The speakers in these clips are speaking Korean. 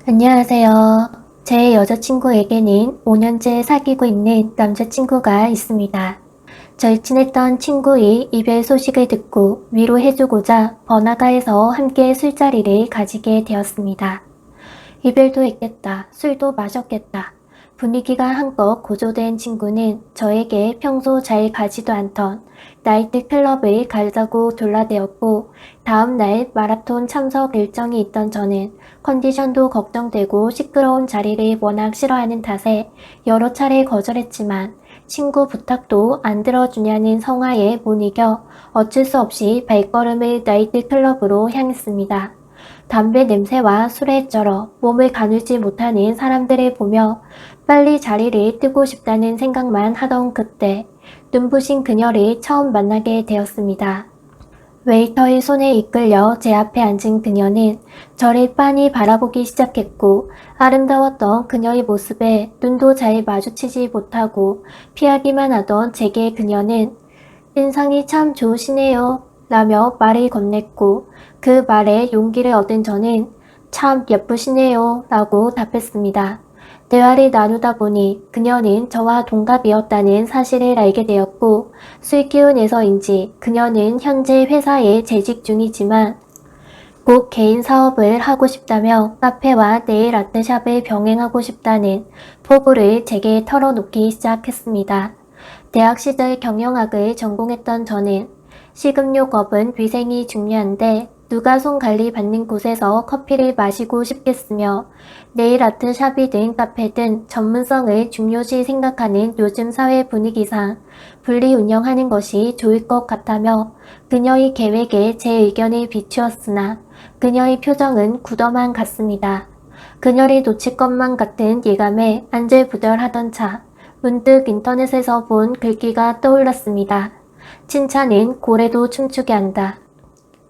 안녕하세요. 제 여자친구에게는 5년째 사귀고 있는 남자친구가 있습니다. 절친했던 친구의 이별 소식을 듣고 위로해주고자 번화가에서 함께 술자리를 가지게 되었습니다. 이별도 했겠다. 술도 마셨겠다. 분위기가 한껏 고조된 친구는 저에게 평소 잘 가지도 않던 나이트 클럽을 가자고 졸라대었고, 다음날 마라톤 참석 일정이 있던 저는 컨디션도 걱정되고 시끄러운 자리를 워낙 싫어하는 탓에 여러 차례 거절했지만 친구 부탁도 안 들어주냐는 성화에 못 이겨 어쩔 수 없이 발걸음을 나이트 클럽으로 향했습니다. 담배 냄새와 술에 쩔어 몸을 가누지 못하는 사람들을 보며 빨리 자리를 뜨고 싶다는 생각만 하던 그때 눈부신 그녀를 처음 만나게 되었습니다. 웨이터의 손에 이끌려 제 앞에 앉은 그녀는 저를 빤히 바라보기 시작했고, 아름다웠던 그녀의 모습에 눈도 잘 마주치지 못하고 피하기만 하던 제게 그녀는 인상이 참 좋으시네요 라며 말을 건넸고, 그 말에 용기를 얻은 저는 참 예쁘시네요 라고 답했습니다. 대화를 나누다 보니 그녀는 저와 동갑이었다는 사실을 알게 되었고, 술 기운에서인지 그녀는 현재 회사에 재직 중이지만 꼭 개인 사업을 하고 싶다며 카페와 네일 아트샵을 병행하고 싶다는 포부를 제게 털어놓기 시작했습니다. 대학 시절 경영학을 전공했던 저는 식음료겁은 위생이 중요한데 누가 손 관리 받는 곳에서 커피를 마시고 싶겠으며, 네일 아트 샵이든 카페든 전문성을 중요시 생각하는 요즘 사회 분위기상 분리 운영하는 것이 좋을 것 같다며 그녀의 계획에 제 의견을 비추었으나 그녀의 표정은 굳어만 갔습니다. 그녀를 놓칠 것만 같은 예감에 안절부절하던 차, 문득 인터넷에서 본 글귀가 떠올랐습니다. 칭찬은 고래도 춤추게 한다.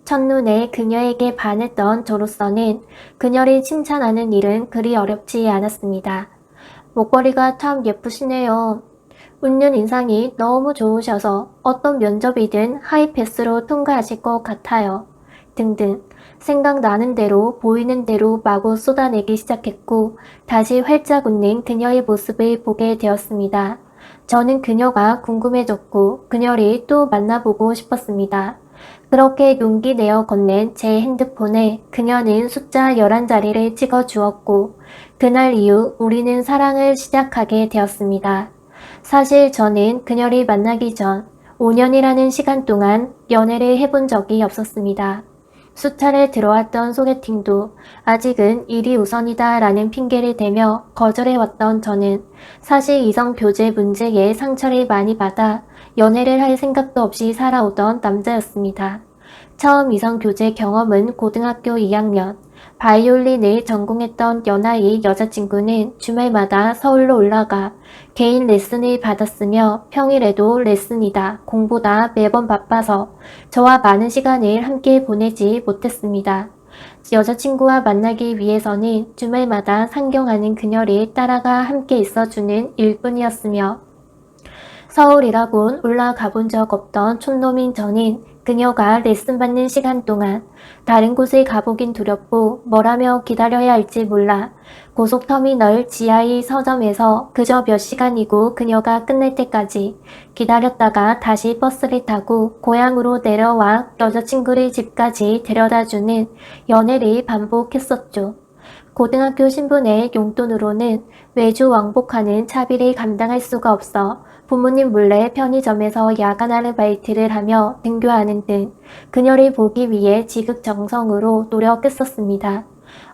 첫눈에 그녀에게 반했던 저로서는 그녀를 칭찬하는 일은 그리 어렵지 않았습니다. 목걸이가 참 예쁘시네요. 웃는 인상이 너무 좋으셔서 어떤 면접이든 하이패스로 통과하실 것 같아요. 등등 생각나는 대로 보이는 대로 마구 쏟아내기 시작했고, 다시 활짝 웃는 그녀의 모습을 보게 되었습니다. 저는 그녀가 궁금해졌고 그녀를 또 만나보고 싶었습니다. 그렇게 용기 내어 건넨 제 핸드폰에 그녀는 숫자 11자리를 찍어 주었고, 그날 이후 우리는 사랑을 시작하게 되었습니다. 사실 저는 그녀를 만나기 전 5년이라는 시간 동안 연애를 해본 적이 없었습니다. 수차례 들어왔던 소개팅도 아직은 일이 우선이다 라는 핑계를 대며 거절해왔던 저는 사실 이성 교제 문제에 상처를 많이 받아 연애를 할 생각도 없이 살아오던 남자였습니다. 처음 이성 교제 경험은 고등학교 2학년, 바이올린을 전공했던 연하의 여자친구는 주말마다 서울로 올라가 개인 레슨을 받았으며 평일에도 레슨이다, 공부다 매번 바빠서 저와 많은 시간을 함께 보내지 못했습니다. 여자친구와 만나기 위해서는 주말마다 상경하는 그녀를 따라가 함께 있어주는 일뿐이었으며, 서울이라곤 올라가 본 적 없던 촌놈인 저는 그녀가 레슨 받는 시간 동안 다른 곳을 가보긴 두렵고 뭐라며 기다려야 할지 몰라 고속터미널 지하의 서점에서 그저 몇 시간이고 그녀가 끝날 때까지 기다렸다가 다시 버스를 타고 고향으로 내려와 여자친구를 집까지 데려다주는 연애를 반복했었죠. 고등학교 신분의 용돈으로는 매주 왕복하는 차비를 감당할 수가 없어 부모님 몰래 편의점에서 야간 아르바이트를 하며 등교하는 등 그녀를 보기 위해 지극정성으로 노력했었습니다.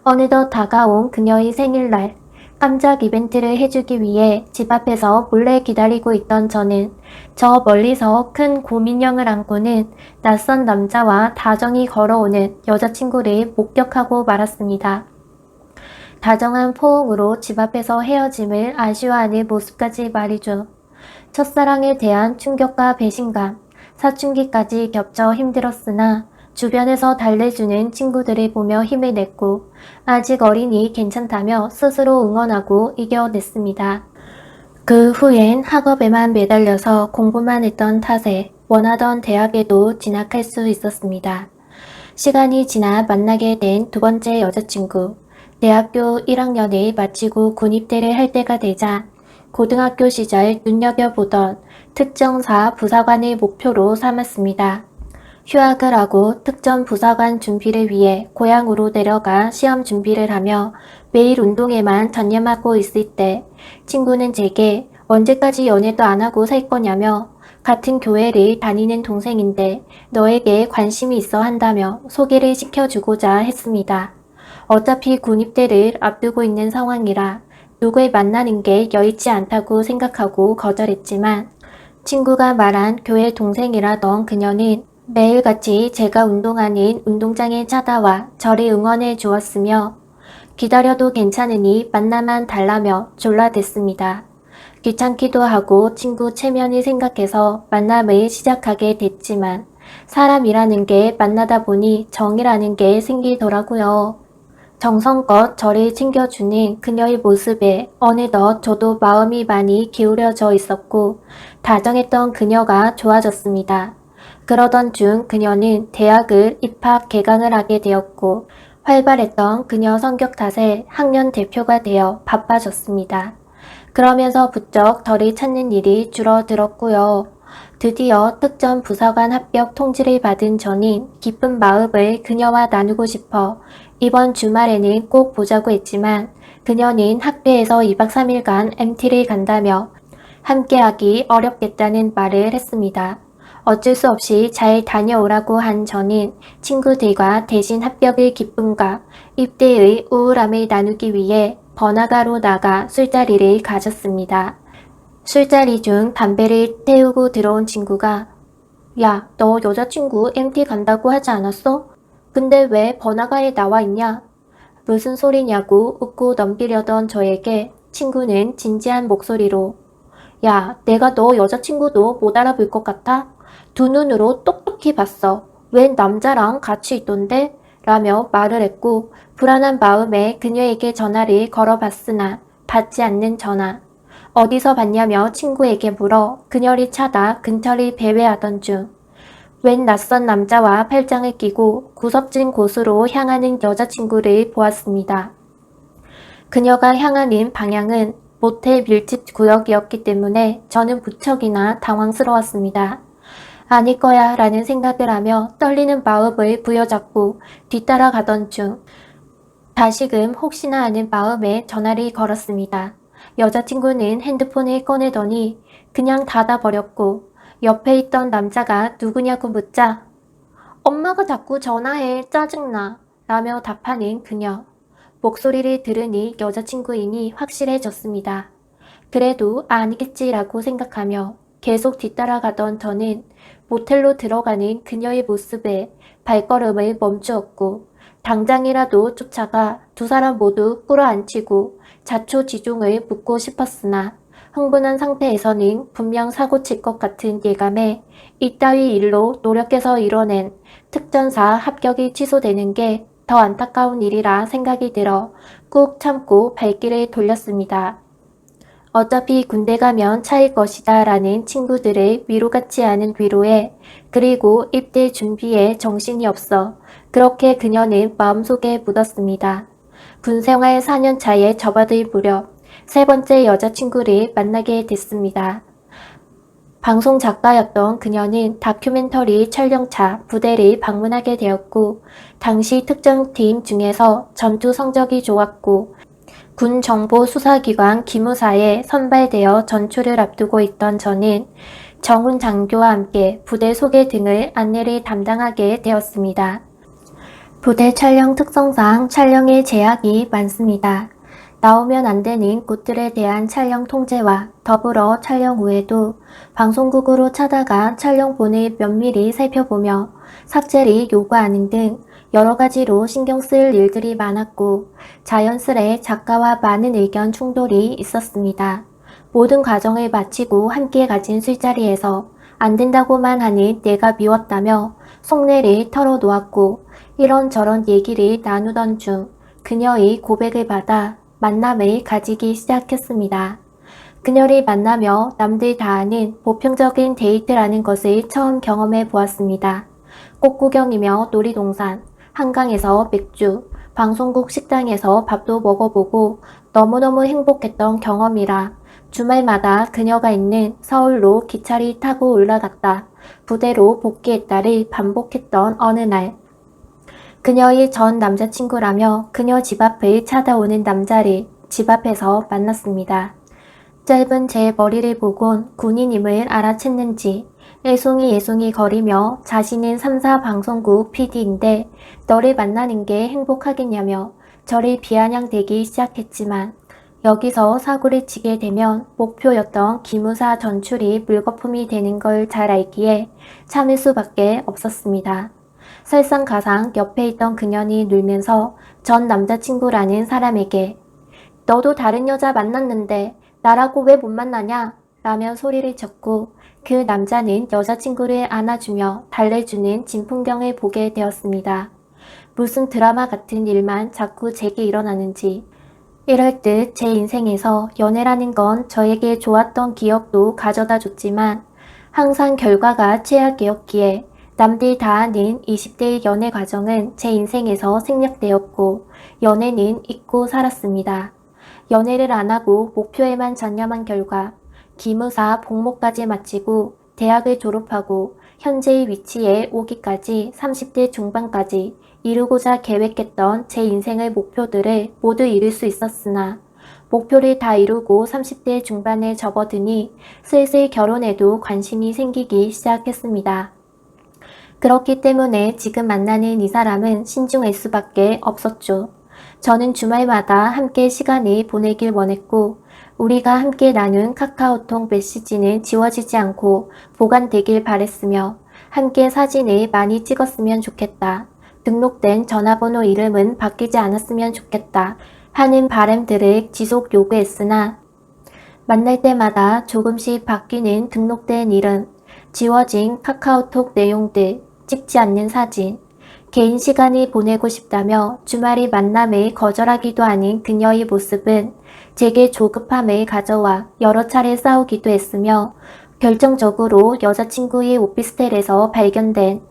어느덧 다가온 그녀의 생일날, 깜짝 이벤트를 해주기 위해 집 앞에서 몰래 기다리고 있던 저는 저 멀리서 큰 곰인형을 안고는 낯선 남자와 다정히 걸어오는 여자친구를 목격하고 말았습니다. 다정한 포옹으로 집 앞에서 헤어짐을 아쉬워하는 모습까지 말이죠. 첫사랑에 대한 충격과 배신감, 사춘기까지 겹쳐 힘들었으나 주변에서 달래주는 친구들을 보며 힘을 냈고 아직 어리니 괜찮다며 스스로 응원하고 이겨냈습니다. 그 후엔 학업에만 매달려서 공부만 했던 탓에 원하던 대학에도 진학할 수 있었습니다. 시간이 지나 만나게 된 두 번째 여자친구. 대학교 1학년을 마치고 군입대를 할 때가 되자 고등학교 시절 눈여겨보던 특정사 부사관을 목표로 삼았습니다. 휴학을 하고 특전 부사관 준비를 위해 고향으로 내려가 시험 준비를 하며 매일 운동에만 전념하고 있을 때 친구는 제게 언제까지 연애도 안 하고 살 거냐며 같은 교회를 다니는 동생인데 너에게 관심이 있어 한다며 소개를 시켜주고자 했습니다. 어차피 군입대를 앞두고 있는 상황이라 누굴 만나는 게 여의치 않다고 생각하고 거절했지만 친구가 말한 교회 동생이라던 그녀는 매일같이 제가 운동하는 운동장에 찾아와 저를 응원해 주었으며 기다려도 괜찮으니 만나만 달라며 졸라댔습니다. 귀찮기도 하고 친구 체면을 생각해서 만남을 시작하게 됐지만 사람이라는 게 만나다 보니 정이라는 게 생기더라고요. 정성껏 저를 챙겨주는 그녀의 모습에 어느덧 저도 마음이 많이 기울여져 있었고 다정했던 그녀가 좋아졌습니다. 그러던 중 그녀는 대학을 입학 개강을 하게 되었고 활발했던 그녀 성격 탓에 학년 대표가 되어 바빠졌습니다. 그러면서 부쩍 저를 찾는 일이 줄어들었고요. 드디어 특전 부사관 합격 통지를 받은 저는 기쁜 마음을 그녀와 나누고 싶어 이번 주말에는 꼭 보자고 했지만 그녀는 학교에서 2박 3일간 MT를 간다며 함께하기 어렵겠다는 말을 했습니다. 어쩔 수 없이 잘 다녀오라고 한 저는 친구들과 대신 합격의 기쁨과 입대의 우울함을 나누기 위해 번화가로 나가 술자리를 가졌습니다. 술자리 중 담배를 태우고 들어온 친구가 야, 너 여자친구 MT 간다고 하지 않았어? 근데 왜 번화가에 나와 있냐? 무슨 소리냐고 웃고 넘기려던 저에게 친구는 진지한 목소리로 야, 내가 너 여자친구도 못 알아볼 것 같아? 두 눈으로 똑똑히 봤어. 웬 남자랑 같이 있던데? 라며 말을 했고 불안한 마음에 그녀에게 전화를 걸어봤으나 받지 않는 전화. 어디서 봤냐며 친구에게 물어 그녀를 찾아 근처를 배회하던 중 웬 낯선 남자와 팔짱을 끼고 구석진 곳으로 향하는 여자친구를 보았습니다. 그녀가 향하는 방향은 모텔 밀집 구역이었기 때문에 저는 무척이나 당황스러웠습니다. 아닐 거야 라는 생각을 하며 떨리는 마음을 부여잡고 뒤따라가던 중 다시금 혹시나 하는 마음에 전화를 걸었습니다. 여자친구는 핸드폰을 꺼내더니 그냥 닫아버렸고 옆에 있던 남자가 누구냐고 묻자 엄마가 자꾸 전화해 짜증나 라며 답하는 그녀. 목소리를 들으니 여자친구이니 확실해졌습니다. 그래도 아니겠지라고 생각하며 계속 뒤따라가던 저는 모텔로 들어가는 그녀의 모습에 발걸음을 멈추었고 당장이라도 쫓아가 두 사람 모두 끌어안치고 자초지종을 묻고 싶었으나 흥분한 상태에서는 분명 사고칠 것 같은 예감에 이따위 일로 노력해서 이뤄낸 특전사 합격이 취소되는 게 더 안타까운 일이라 생각이 들어 꾹 참고 발길을 돌렸습니다. 어차피 군대 가면 차일 것이다 라는 친구들의 위로 같지 않은 위로에 그리고 입대 준비에 정신이 없어 그렇게 그녀는 마음속에 묻었습니다. 군생활 4년 차에 접어들 무렵 세 번째 여자친구를 만나게 됐습니다. 방송 작가였던 그녀는 다큐멘터리 촬영차 부대를 방문하게 되었고 당시 특정팀 중에서 전투 성적이 좋았고 군정보수사기관 기무사에 선발되어 전출을 앞두고 있던 저는 정훈 장교와 함께 부대 소개 등을 안내를 담당하게 되었습니다. 부대 촬영 특성상 촬영에 제약이 많습니다. 나오면 안 되는 곳들에 대한 촬영 통제와 더불어 촬영 후에도 방송국으로 찾아가 촬영본을 면밀히 살펴보며 삭제를 요구하는 등 여러 가지로 신경 쓸 일들이 많았고 자연스레 작가와 많은 의견 충돌이 있었습니다. 모든 과정을 마치고 함께 가진 술자리에서 안 된다고만 하는 내가 미웠다며 속내를 털어놓았고 이런저런 얘기를 나누던 중 그녀의 고백을 받아 만남을 가지기 시작했습니다. 그녀를 만나며 남들 다 아는 보편적인 데이트라는 것을 처음 경험해 보았습니다. 꽃구경이며 놀이동산, 한강에서 맥주, 방송국 식당에서 밥도 먹어보고 너무너무 행복했던 경험이라 주말마다 그녀가 있는 서울로 기차를 타고 올라갔다 부대로 복귀했다를 반복했던 어느 날, 그녀의 전 남자친구라며 그녀 집 앞을 찾아오는 남자를 집 앞에서 만났습니다. 짧은 제 머리를 보곤 군인임을 알아챘는지 애송이 거리며 자신은 3사 방송국 PD인데 너를 만나는 게 행복하겠냐며 저를 비아냥대기 시작했지만, 여기서 사고를 치게 되면 목표였던 기무사 전출이 물거품이 되는 걸 잘 알기에 참을 수밖에 없었습니다. 설상가상 옆에 있던 그년이 놀면서 전 남자친구라는 사람에게 너도 다른 여자 만났는데 나라고 왜 못 만나냐? 라며 소리를 쳤고, 그 남자는 여자친구를 안아주며 달래주는 진풍경을 보게 되었습니다. 무슨 드라마 같은 일만 자꾸 제게 일어나는지, 이럴 듯 제 인생에서 연애라는 건 저에게 좋았던 기억도 가져다 줬지만 항상 결과가 최악이었기에 남들 다 아는 20대의 연애 과정은 제 인생에서 생략되었고 연애는 잊고 살았습니다. 연애를 안 하고 목표에만 전념한 결과 기무사 복무까지 마치고 대학을 졸업하고 현재의 위치에 오기까지 30대 중반까지 이루고자 계획했던 제 인생의 목표들을 모두 이룰 수 있었으나 목표를 다 이루고 30대 중반에 접어드니 슬슬 결혼에도 관심이 생기기 시작했습니다. 그렇기 때문에 지금 만나는 이 사람은 신중할 수밖에 없었죠. 저는 주말마다 함께 시간을 보내길 원했고 우리가 함께 나눈 카카오톡 메시지는 지워지지 않고 보관되길 바랬으며 함께 사진을 많이 찍었으면 좋겠다. 등록된 전화번호 이름은 바뀌지 않았으면 좋겠다 하는 바람들을 지속 요구했으나 만날 때마다 조금씩 바뀌는 등록된 이름, 지워진 카카오톡 내용들, 찍지 않는 사진, 개인 시간이 보내고 싶다며 주말이 만남을 거절하기도 하는 그녀의 모습은 제게 조급함을 가져와 여러 차례 싸우기도 했으며 결정적으로 여자친구의 오피스텔에서 발견된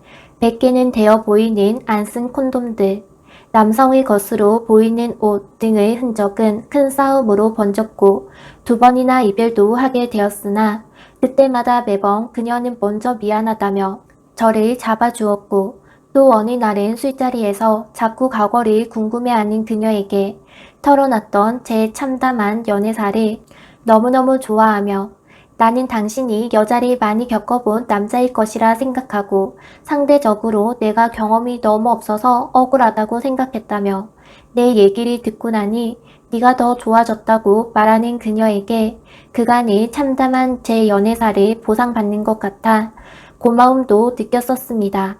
100개는 되어 보이는 안 쓴 콘돔들, 남성의 것으로 보이는 옷 등의 흔적은 큰 싸움으로 번졌고 2번이나 이별도 하게 되었으나 그때마다 매번 그녀는 먼저 미안하다며 저를 잡아주었고 또 어느 날은 술자리에서 자꾸 과거를 궁금해하는 그녀에게 털어놨던 제 참담한 연애사를 너무너무 좋아하며 나는 당신이 여자를 많이 겪어본 남자일 것이라 생각하고 상대적으로 내가 경험이 너무 없어서 억울하다고 생각했다며 내 얘기를 듣고 나니 네가 더 좋아졌다고 말하는 그녀에게 그간의 참담한 제 연애사를 보상받는 것 같아 고마움도 느꼈었습니다.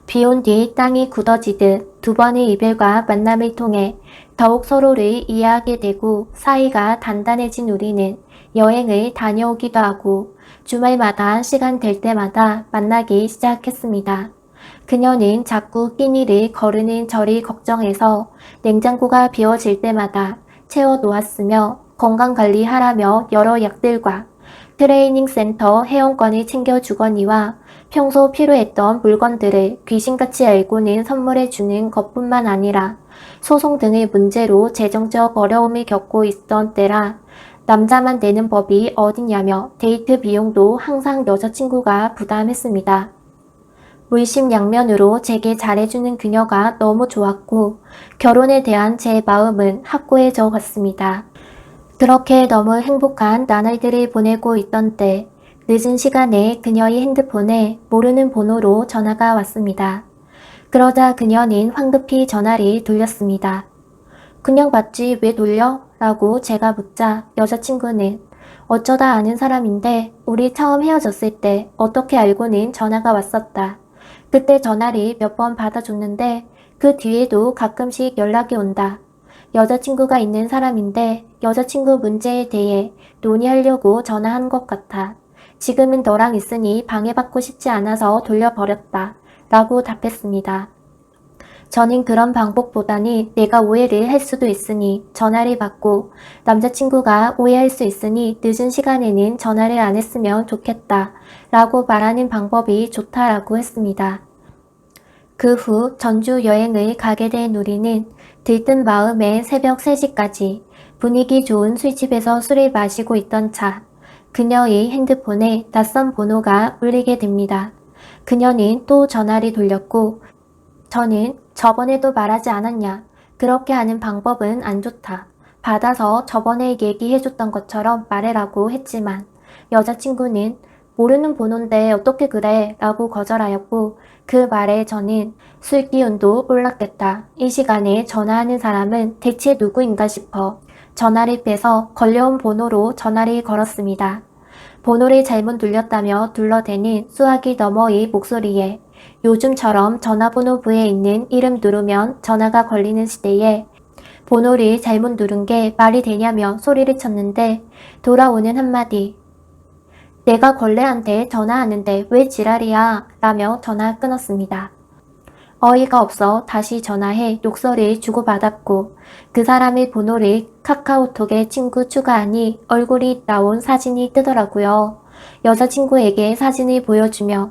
비온 뒤 땅이 굳어지듯 2번의 이별과 만남을 통해 더욱 서로를 이해하게 되고 사이가 단단해진 우리는 여행을 다녀오기도 하고 주말마다 시간 될 때마다 만나기 시작했습니다. 그녀는 자꾸 끼니를 거르는 저를 걱정해서 냉장고가 비워질 때마다 채워놓았으며 건강관리하라며 여러 약들과 트레이닝 센터 회원권을 챙겨주거니와 평소 필요했던 물건들을 귀신같이 알고는 선물해주는 것뿐만 아니라 소송 등의 문제로 재정적 어려움을 겪고 있던 때라 남자만 내는 법이 어딨냐며 데이트 비용도 항상 여자친구가 부담했습니다. 물심양면으로 제게 잘해주는 그녀가 너무 좋았고 결혼에 대한 제 마음은 확고해져 갔습니다. 그렇게 너무 행복한 나날들을 보내고 있던 때 늦은 시간에 그녀의 핸드폰에 모르는 번호로 전화가 왔습니다. 그러자 그녀는 황급히 전화를 돌렸습니다. 그냥 받지 왜 돌려? 라고 제가 묻자 여자친구는 어쩌다 아는 사람인데 우리 처음 헤어졌을 때 어떻게 알고는 전화가 왔었다. 그때 전화를 몇 번 받아줬는데 그 뒤에도 가끔씩 연락이 온다. 여자친구가 있는 사람인데 여자친구 문제에 대해 논의하려고 전화한 것 같아. 지금은 너랑 있으니 방해받고 싶지 않아서 돌려버렸다. 라고 답했습니다. 저는 그런 방법보다는 내가 오해를 할 수도 있으니 전화를 받고 남자친구가 오해할 수 있으니 늦은 시간에는 전화를 안 했으면 좋겠다. 라고 말하는 방법이 좋다라고 했습니다. 그 후 전주 여행을 가게 된 우리는 들뜬 마음에 새벽 3시까지 분위기 좋은 술집에서 술을 마시고 있던 차, 그녀의 핸드폰에 낯선 번호가 울리게 됩니다. 그녀는 또 전화를 돌렸고 저는 저번에도 말하지 않았냐. 그렇게 하는 방법은 안 좋다. 받아서 저번에 얘기해줬던 것처럼 말해라고 했지만 여자친구는 모르는 번호인데 어떻게 그래? 라고 거절하였고 그 말에 저는 술 기운도 올랐겠다. 이 시간에 전화하는 사람은 대체 누구인가 싶어 전화를 빼서 걸려온 번호로 전화를 걸었습니다. 번호를 잘못 눌렸다며 둘러대는 수화기 너머의 목소리에 요즘처럼 전화번호부에 있는 이름 누르면 전화가 걸리는 시대에 번호를 잘못 누른 게 말이 되냐며 소리를 쳤는데 돌아오는 한마디. 내가 걸레한테 전화하는데 왜 지랄이야? 라며 전화 끊었습니다. 어이가 없어 다시 전화해 욕설을 주고받았고 그 사람의 번호를 카카오톡에 친구 추가하니 얼굴이 나온 사진이 뜨더라고요. 여자친구에게 사진을 보여주며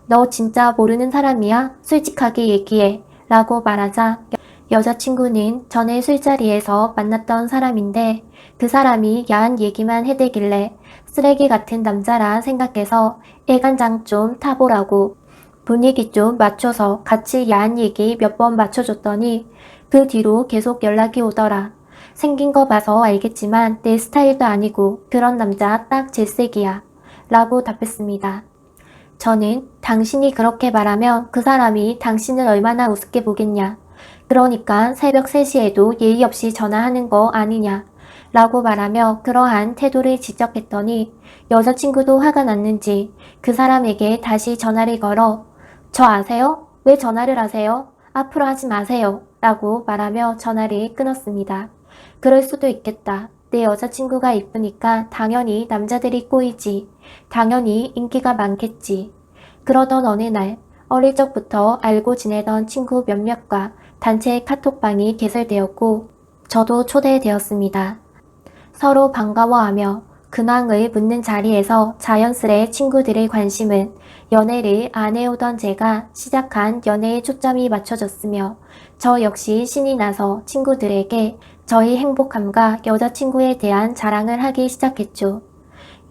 너 진짜 모르는 사람이야? 솔직하게 얘기해 라고 말하자 여자친구는 전에 술자리에서 만났던 사람인데 그 사람이 야한 얘기만 해대길래 쓰레기 같은 남자라 생각해서 애간장 좀 타보라고 분위기 좀 맞춰서 같이 야한 얘기 몇 번 맞춰줬더니 그 뒤로 계속 연락이 오더라. 생긴 거 봐서 알겠지만 내 스타일도 아니고 그런 남자 딱 질색이야. 라고 답했습니다. 저는 당신이 그렇게 말하면 그 사람이 당신을 얼마나 우습게 보겠냐. 그러니까 새벽 3시에도 예의 없이 전화하는 거 아니냐. 라고 말하며 그러한 태도를 지적했더니 여자친구도 화가 났는지 그 사람에게 다시 전화를 걸어 저 아세요? 왜 전화를 하세요? 앞으로 하지 마세요. 라고 말하며 전화를 끊었습니다. 그럴 수도 있겠다. 내 여자친구가 이쁘니까 당연히 남자들이 꼬이지. 당연히 인기가 많겠지. 그러던 어느 날 어릴 적부터 알고 지내던 친구 몇몇과 단체 카톡방이 개설되었고 저도 초대되었습니다. 서로 반가워하며 근황을 묻는 자리에서 자연스레 친구들의 관심은 연애를 안 해오던 제가 시작한 연애에 초점이 맞춰졌으며 저 역시 신이 나서 친구들에게 저희 행복함과 여자친구에 대한 자랑을 하기 시작했죠.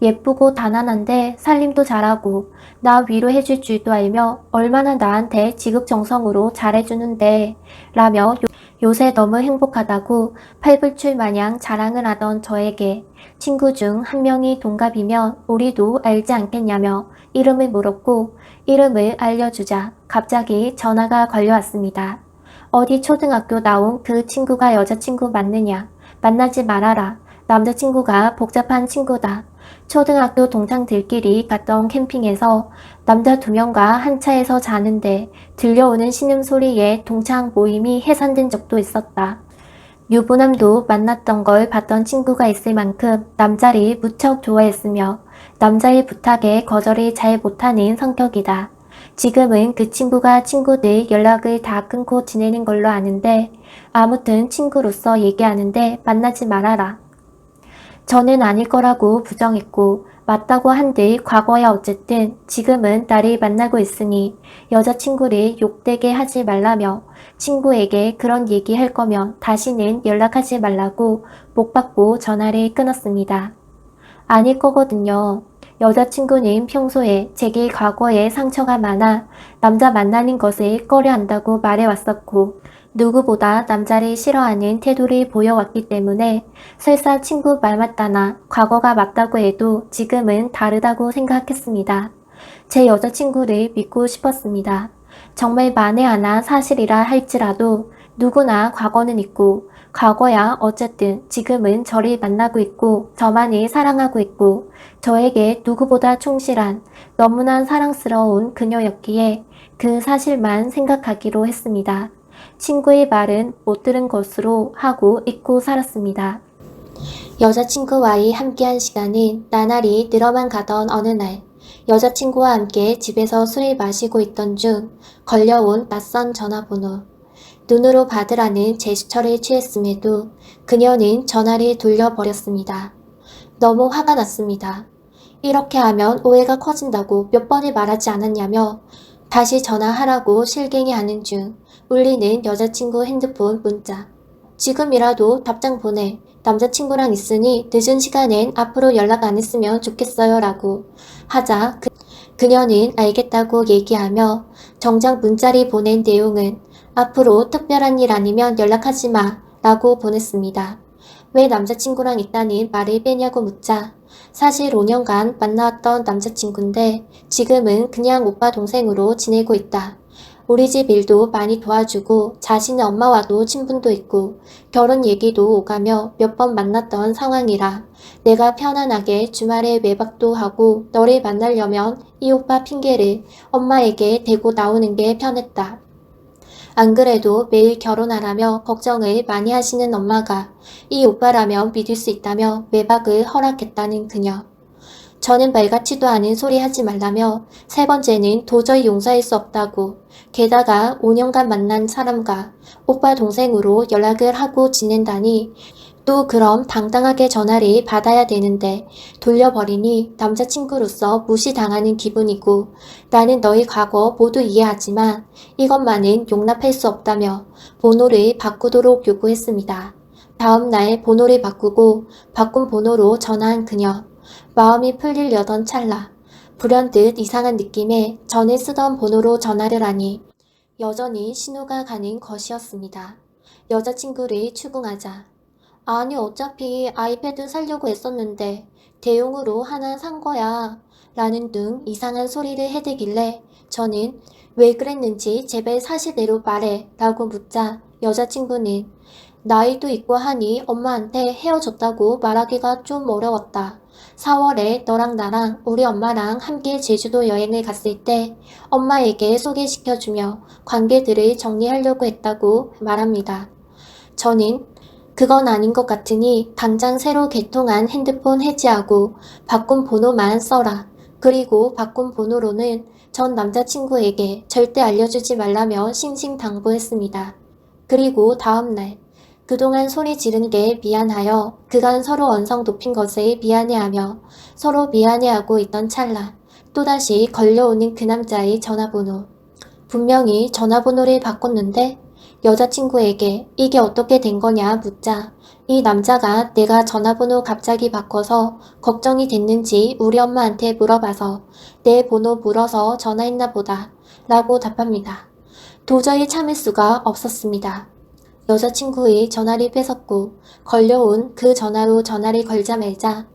예쁘고 단아한데 살림도 잘하고 나 위로해줄 줄도 알며 얼마나 나한테 지극정성으로 잘해주는데 라며 요새 너무 행복하다고 팔불출 마냥 자랑을 하던 저에게 친구 중 한 명이 동갑이면 우리도 알지 않겠냐며 이름을 물었고 이름을 알려주자 갑자기 전화가 걸려왔습니다. 어디 초등학교 나온 그 친구가 여자친구 맞느냐? 만나지 말아라. 남자친구가 복잡한 친구다. 초등학교 동창들끼리 갔던 캠핑에서 남자 2명과 한 차에서 자는데 들려오는 신음소리에 동창 모임이 해산된 적도 있었다. 유부남도 만났던 걸 봤던 친구가 있을 만큼 남자를 무척 좋아했으며 남자의 부탁에 거절을 잘 못하는 성격이다. 지금은 그 친구가 친구들 연락을 다 끊고 지내는 걸로 아는데 아무튼 친구로서 얘기하는데 만나지 말아라. 저는 아닐 거라고 부정했고 맞다고 한들 과거야 어쨌든 지금은 나를 만나고 있으니 여자친구를 욕되게 하지 말라며 친구에게 그런 얘기 할 거면 다시는 연락하지 말라고 못 받고 전화를 끊었습니다. 아닐 거거든요. 여자친구는 평소에 제게 과거에 상처가 많아 남자 만나는 것을 꺼려한다고 말해왔었고 누구보다 남자를 싫어하는 태도를 보여왔기 때문에 설사 친구 말 맞다나 과거가 맞다고 해도 지금은 다르다고 생각했습니다. 제 여자친구를 믿고 싶었습니다. 정말 만에 하나 사실이라 할지라도 누구나 과거는 있고 과거야 어쨌든 지금은 저를 만나고 있고 저만을 사랑하고 있고 저에게 누구보다 충실한 너무나 사랑스러운 그녀였기에 그 사실만 생각하기로 했습니다. 친구의 말은 못 들은 것으로 하고 잊고 살았습니다. 여자친구와의 함께한 시간은 나날이 늘어만 가던 어느 날 여자친구와 함께 집에서 술을 마시고 있던 중 걸려온 낯선 전화번호. 눈으로 받으라는 제스처를 취했음에도 그녀는 전화를 돌려버렸습니다. 너무 화가 났습니다. 이렇게 하면 오해가 커진다고 몇 번을 말하지 않았냐며 다시 전화하라고 실갱이하는 중 울리는 여자친구 핸드폰 문자. 지금이라도 답장 보내. 남자친구랑 있으니 늦은 시간엔 앞으로 연락 안 했으면 좋겠어요 라고 하자 그녀는 알겠다고 얘기하며 정작 문자를 보낸 내용은 앞으로 특별한 일 아니면 연락하지 마 라고 보냈습니다. 왜 남자친구랑 있다는 말을 빼냐고 묻자 사실 5년간 만나왔던 남자친구인데 지금은 그냥 오빠 동생으로 지내고 있다. 우리 집 일도 많이 도와주고 자신의 엄마와도 친분도 있고 결혼 얘기도 오가며 몇 번 만났던 상황이라 내가 편안하게 주말에 외박도 하고 너를 만나려면 이 오빠 핑계를 엄마에게 대고 나오는 게 편했다. 안 그래도 매일 결혼하라며 걱정을 많이 하시는 엄마가 이 오빠라면 믿을 수 있다며 외박을 허락했다는 그녀. 저는 말 같지도 않은 소리 하지 말라며 세 번째는 도저히 용서할 수 없다고 게다가 5년간 만난 사람과 오빠 동생으로 연락을 하고 지낸다니 또 그럼 당당하게 전화를 받아야 되는데 돌려버리니 남자친구로서 무시당하는 기분이고 나는 너의 과거 모두 이해하지만 이것만은 용납할 수 없다며 번호를 바꾸도록 요구했습니다. 다음 날 번호를 바꾸고 바꾼 번호로 전화한 그녀. 마음이 풀리려던 찰나 불현듯 이상한 느낌에 전에 쓰던 번호로 전화를 하니 여전히 신호가 가는 것이었습니다. 여자친구를 추궁하자 아니 어차피 아이패드 사려고 했었는데 대용으로 하나 산 거야 라는 등 이상한 소리를 해대길래 저는 왜 그랬는지 제발 사실대로 말해 라고 묻자 여자친구는 나이도 있고 하니 엄마한테 헤어졌다고 말하기가 좀 어려웠다. 4월에 너랑 나랑 우리 엄마랑 함께 제주도 여행을 갔을 때 엄마에게 소개시켜주며 관계들을 정리하려고 했다고 말합니다. 저는 그건 아닌 것 같으니 당장 새로 개통한 핸드폰 해지하고 바꾼 번호만 써라. 그리고 바꾼 번호로는 전 남자친구에게 절대 알려주지 말라며 싱싱당부했습니다. 그리고 다음날 그동안 소리 지른 게 미안하여 그간 서로 언성 높인 것에 미안해하며 서로 미안해하고 있던 찰나 또다시 걸려오는 그 남자의 전화번호. 분명히 전화번호를 바꿨는데 여자친구에게 이게 어떻게 된 거냐 묻자 이 남자가 내가 전화번호 갑자기 바꿔서 걱정이 됐는지 우리 엄마한테 물어봐서 내 번호 물어서 전화했나 보다 라고 답합니다. 도저히 참을 수가 없었습니다. 여자친구의 전화를 뺏었고 걸려온 그 전화로 전화를 걸자 말자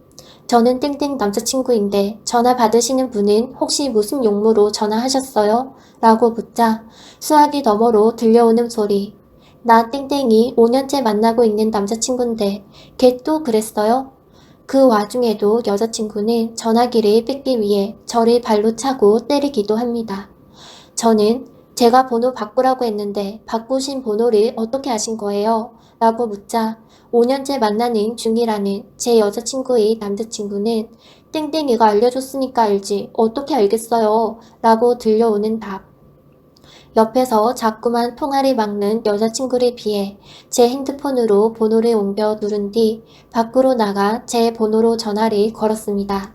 저는 땡땡 남자친구인데 전화 받으시는 분은 혹시 무슨 용무로 전화하셨어요? 라고 묻자 수화기 너머로 들려오는 소리 나 땡땡이 5년째 만나고 있는 남자친구인데 걔 또 그랬어요? 그 와중에도 여자친구는 전화기를 뺏기 위해 저를 발로 차고 때리기도 합니다. 저는 제가 번호 바꾸라고 했는데 바꾸신 번호를 어떻게 아신 거예요? 라고 묻자 5년째 만나는 중이라는 제 여자친구의 남자친구는 땡땡이가 알려줬으니까 알지 어떻게 알겠어요? 라고 들려오는 답. 옆에서 자꾸만 통화를 막는 여자친구를 피해 제 핸드폰으로 번호를 옮겨 누른 뒤 밖으로 나가 제 번호로 전화를 걸었습니다.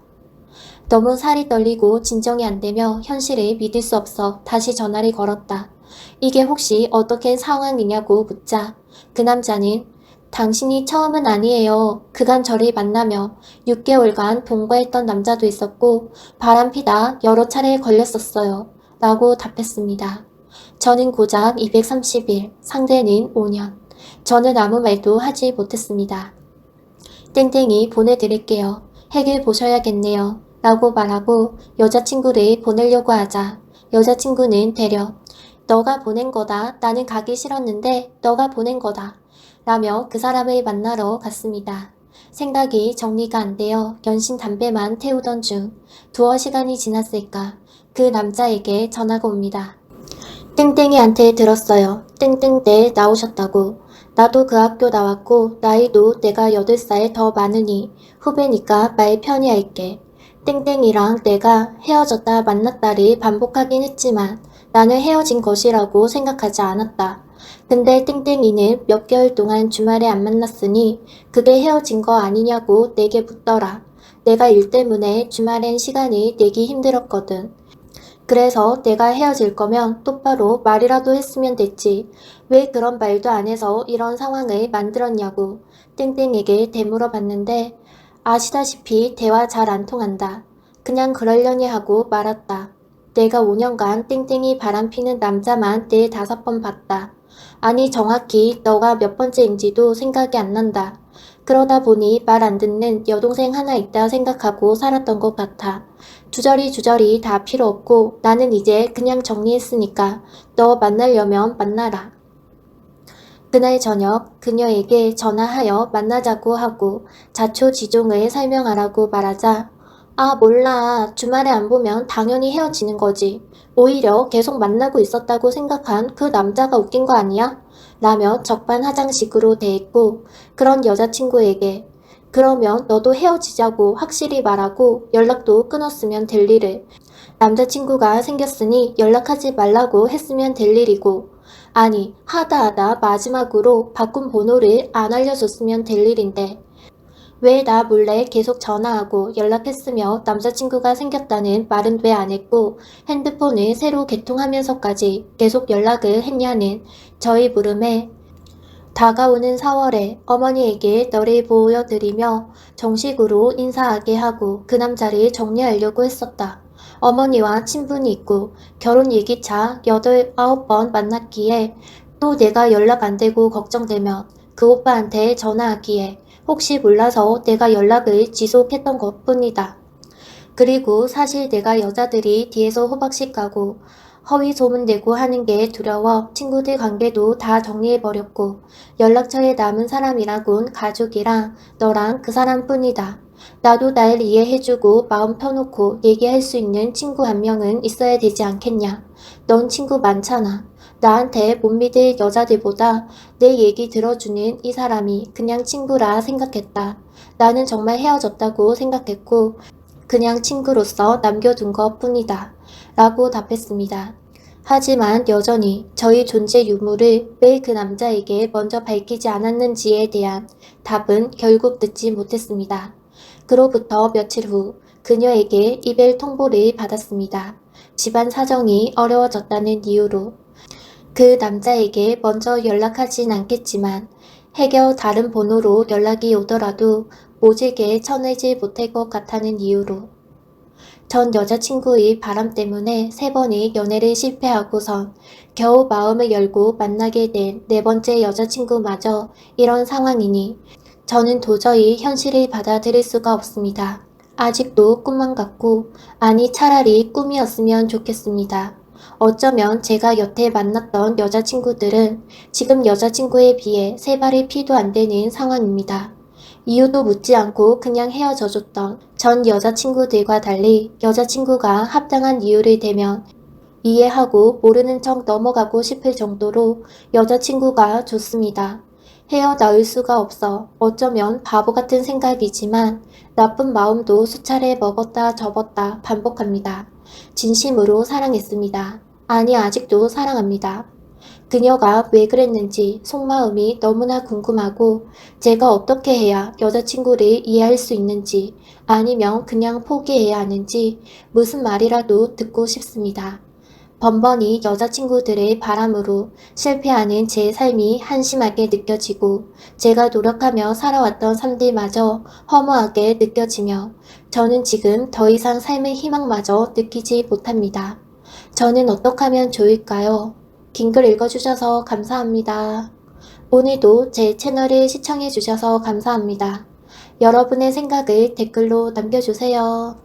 너무 살이 떨리고 진정이 안 되며 현실을 믿을 수 없어 다시 전화를 걸었다. 이게 혹시 어떻게 상황이냐고 묻자 그 남자는 당신이 처음은 아니에요. 그간 저를 만나며 6개월간 동거했던 남자도 있었고 바람피다 여러 차례 걸렸었어요. 라고 답했습니다. 저는 고작 230일, 상대는 5년. 저는 아무 말도 하지 못했습니다. 땡땡이 보내드릴게요. 핵을 보셔야겠네요. 라고 말하고 여자친구를 보내려고 하자 여자친구는 되려 너가 보낸 거다. 나는 가기 싫었는데 너가 보낸 거다. 라며 그 사람을 만나러 갔습니다. 생각이 정리가 안 되어 연신 담배만 태우던 중 두어 시간이 지났을까 그 남자에게 전화가 옵니다. 땡땡이한테 들었어요. 땡땡대 나오셨다고. 나도 그 학교 나왔고 나이도 내가 8살 더 많으니 후배니까 말 편히 할게. 땡땡이랑 내가 헤어졌다 만났다를 반복하긴 했지만 나는 헤어진 것이라고 생각하지 않았다. 근데 땡땡이는 몇 개월 동안 주말에 안 만났으니 그게 헤어진 거 아니냐고 내게 묻더라. 내가 일 때문에 주말엔 시간이 내기 힘들었거든. 그래서 내가 헤어질 거면 똑바로 말이라도 했으면 됐지. 왜 그런 말도 안 해서 이런 상황을 만들었냐고 땡땡에게 되물어봤는데 아시다시피 대화 잘 안 통한다. 그냥 그러려니 하고 말았다. 내가 5년간 땡땡이 바람피는 남자만 4~5번 봤다. 아니 정확히 너가 몇 번째인지도 생각이 안 난다. 그러다 보니 말 안 듣는 여동생 하나 있다 생각하고 살았던 것 같아. 주저리 다 필요 없고 나는 이제 그냥 정리했으니까 너 만나려면 만나라. 그날 저녁 그녀에게 전화하여 만나자고 하고 자초지종을 설명하라고 말하자 아 몰라 주말에 안 보면 당연히 헤어지는 거지. 오히려 계속 만나고 있었다고 생각한 그 남자가 웃긴 거 아니야? 라며 적반하장식으로 대했고 그런 여자친구에게 그러면 너도 헤어지자고 확실히 말하고 연락도 끊었으면 될 일을 남자친구가 생겼으니 연락하지 말라고 했으면 될 일이고 아니 하다 마지막으로 바꾼 번호를 안 알려줬으면 될 일인데 왜 나 몰래 계속 전화하고 연락했으며 남자친구가 생겼다는 말은 왜 안 했고 핸드폰을 새로 개통하면서까지 계속 연락을 했냐는 저희 물음에 다가오는 4월에 어머니에게 너를 보여드리며 정식으로 인사하게 하고 그 남자를 정리하려고 했었다. 어머니와 친분이 있고 결혼 얘기차 8~9번 만났기에 또 내가 연락 안 되고 걱정되면 그 오빠한테 전화하기에 혹시 몰라서 내가 연락을 지속했던 것뿐이다. 그리고 사실 내가 여자들이 뒤에서 호박씨 까고 허위 소문내고 하는 게 두려워 친구들 관계도 다 정리해버렸고 연락처에 남은 사람이라곤 가족이랑 너랑 그 사람뿐이다. 나도 날 이해해주고 마음 펴놓고 얘기할 수 있는 친구 한 명은 있어야 되지 않겠냐. 넌 친구 많잖아. 나한테 못 믿을 여자들보다 내 얘기 들어주는 이 사람이 그냥 친구라 생각했다. 나는 정말 헤어졌다고 생각했고 그냥 친구로서 남겨둔 것 뿐이다. 라고 답했습니다. 하지만 여전히 저희 존재 유무를 왜 그 남자에게 먼저 밝히지 않았는지에 대한 답은 결국 듣지 못했습니다. 그로부터 며칠 후 그녀에게 이별 통보를 받았습니다. 집안 사정이 어려워졌다는 이유로 그 남자에게 먼저 연락하진 않겠지만 해결 다른 번호로 연락이 오더라도 모질게 쳐내지 못할 것 같다는 이유로 전 여자친구의 바람 때문에 3번의 연애를 실패하고선 겨우 마음을 열고 만나게 된 4번째 여자친구마저 이런 상황이니 저는 도저히 현실을 받아들일 수가 없습니다. 아직도 꿈만 같고 아니 차라리 꿈이었으면 좋겠습니다. 어쩌면 제가 여태 만났던 여자친구들은 지금 여자친구에 비해 3발의 피도 안 되는 상황입니다. 이유도 묻지 않고 그냥 헤어져줬던 전 여자친구들과 달리 여자친구가 합당한 이유를 대면 이해하고 모르는 척 넘어가고 싶을 정도로 여자친구가 좋습니다. 헤어나올 수가 없어 어쩌면 바보 같은 생각이지만 나쁜 마음도 수차례 먹었다 접었다 반복합니다. 진심으로 사랑했습니다. 아니 아직도 사랑합니다. 그녀가 왜 그랬는지 속마음이 너무나 궁금하고 제가 어떻게 해야 여자친구를 이해할 수 있는지 아니면 그냥 포기해야 하는지 무슨 말이라도 듣고 싶습니다. 번번이 여자친구들의 바람으로 실패하는 제 삶이 한심하게 느껴지고 제가 노력하며 살아왔던 삶들마저 허무하게 느껴지며 저는 지금 더 이상 삶의 희망마저 느끼지 못합니다. 저는 어떻게 하면 좋을까요? 긴 글 읽어주셔서 감사합니다. 오늘도 제 채널을 시청해주셔서 감사합니다. 여러분의 생각을 댓글로 남겨주세요.